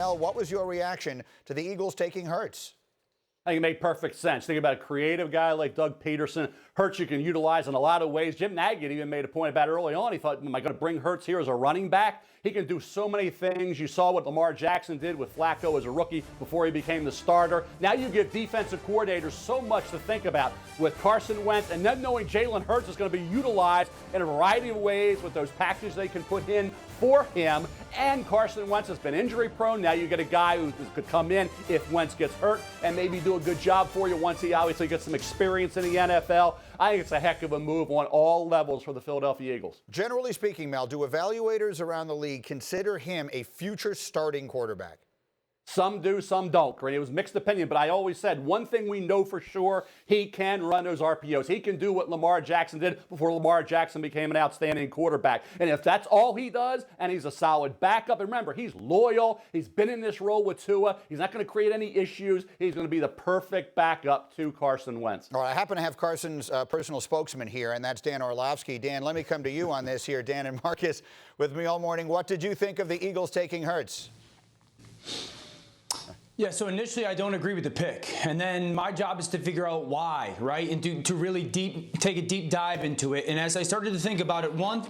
Mel, what was your reaction to the Eagles taking Hurts? I think it made perfect sense. Think about a creative guy like Doug Peterson. Hurts you can utilize in a lot of ways. Jim Nagy even made a point about it early on. He thought, am I going to bring Hurts here as a running back? He can do so many things. You saw what Lamar Jackson did with Flacco as a rookie before he became the starter. Now you give defensive coordinators so much to think about with Carson Wentz, and then knowing Jalen Hurts is going to be utilized in a variety of ways with those packages they can put in for him. And Carson Wentz has been injury prone. Now you get a guy who could come in if Wentz gets hurt and maybe do a good job for you once he obviously gets some experience in the NFL. I think it's a heck of a move on all levels for the Philadelphia Eagles. Generally speaking, Mel, do evaluators around the league consider him a future starting quarterback? Some do, some don't. It was mixed opinion, but I always said one thing we know for sure, he can run those RPOs. He can do what Lamar Jackson did before Lamar Jackson became an outstanding quarterback. And if that's all he does, and he's a solid backup, and remember, he's loyal. He's been in this role with Tua. He's not going to create any issues. He's going to be the perfect backup to Carson Wentz. All right, I happen to have Carson's personal spokesman here, and that's Dan Orlovsky. Dan, let me come to you on this here. Dan and Marcus with me all morning. What did you think of the Eagles taking Hurts? Yeah, so initially I don't agree with the pick, and then my job is to figure out why, right, and to really take a deep dive into it. And as I started to think about it, one,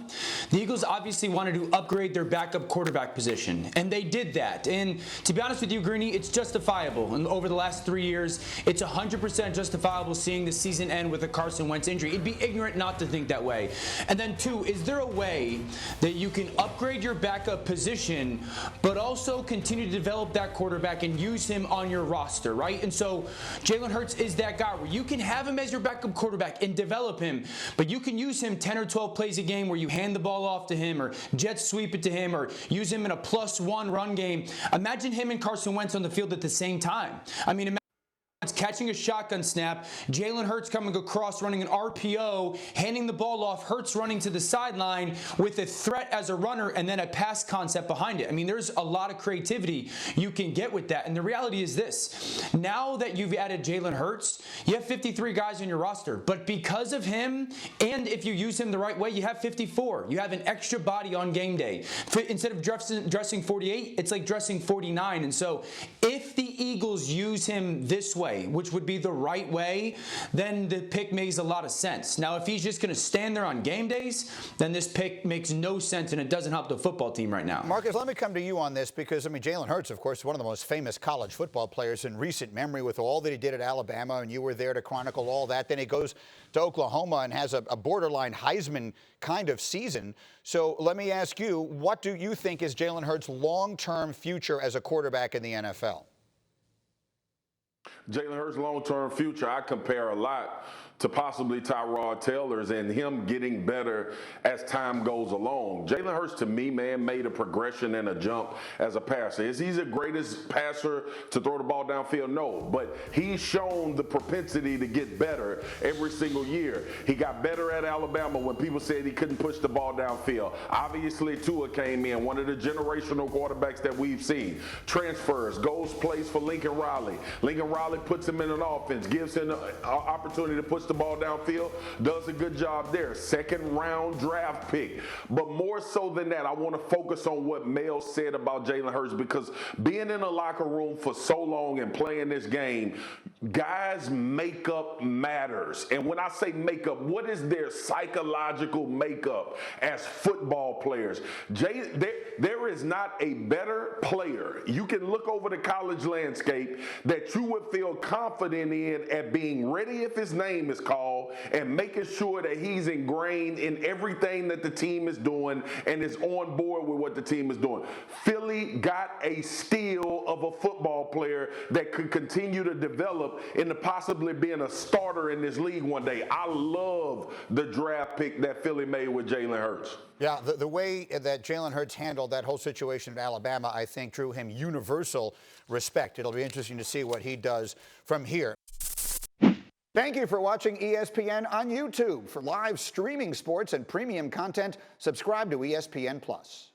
the Eagles obviously wanted to upgrade their backup quarterback position, and they did that. And to be honest with you, Greeny, it's justifiable. And over the last 3 years, it's 100% justifiable seeing the season end with a Carson Wentz injury. It'd be ignorant not to think that way. And then two, is there a way that you can upgrade your backup position, but also continue to develop that quarterback and use him on your roster, right? And so Jalen Hurts is that guy where you can have him as your backup quarterback and develop him, but you can use him 10 or 12 plays a game where you hand the ball off to him or jet sweep it to him or use him in a +1 run game. Imagine him and Carson Wentz on the field at the same time. I mean, catching a shotgun snap, Jalen Hurts coming across running an RPO, handing the ball off, Hurts running to the sideline with a threat as a runner and then a pass concept behind it. I mean, there's a lot of creativity you can get with that. And the reality is this, now that you've added Jalen Hurts, you have 53 guys on your roster. But because of him, and if you use him the right way, you have 54. You have an extra body on game day. Instead of dressing 48, it's like dressing 49. And so if the Eagles use him this way, which would be the right way, then the pick makes a lot of sense. Now, if he's just going to stand there on game days, then this pick makes no sense, and it doesn't help the football team right now. Marcus, let me come to you on this because, I mean, Jalen Hurts, of course, is one of the most famous college football players in recent memory with all that he did at Alabama, and you were there to chronicle all that. Then he goes to Oklahoma and has a borderline Heisman kind of season. So let me ask you, what do you think is Jalen Hurts' long-term future as a quarterback in the NFL? Jalen Hurts' long-term future, I compare a lot to possibly Tyrod Taylor's and him getting better as time goes along. Jalen Hurts, to me, man, made a progression and a jump as a passer. Is he the greatest passer to throw the ball downfield? No, but he's shown the propensity to get better every single year. He got better at Alabama when people said he couldn't push the ball downfield. Obviously, Tua came in, one of the generational quarterbacks that we've seen. Transfers, goes, plays for Lincoln Riley. Lincoln Riley puts him in an offense, gives him an opportunity to push the ball downfield, does a good job there. Second round draft pick. But more so than that, I want to focus on what Mel said about Jalen Hurts, because being in a locker room for so long and playing this game, guys' makeup matters. And when I say makeup, what is their psychological makeup as football players? There is not a better player. You can look over the college landscape that you would feel confident in at being ready if his name is called and making sure that he's ingrained in everything that the team is doing and is on board with what the team is doing. Philly got a steal of a football player that could continue to develop into possibly being a starter in this league one day. I love the draft pick that Philly made with Jalen Hurts. Yeah, the way that Jalen Hurts handled that whole situation at Alabama, I think, drew him universal respect. It'll be interesting to see what he does from here. Thank you for watching ESPN on YouTube. For live streaming sports and premium content, subscribe to ESPN+.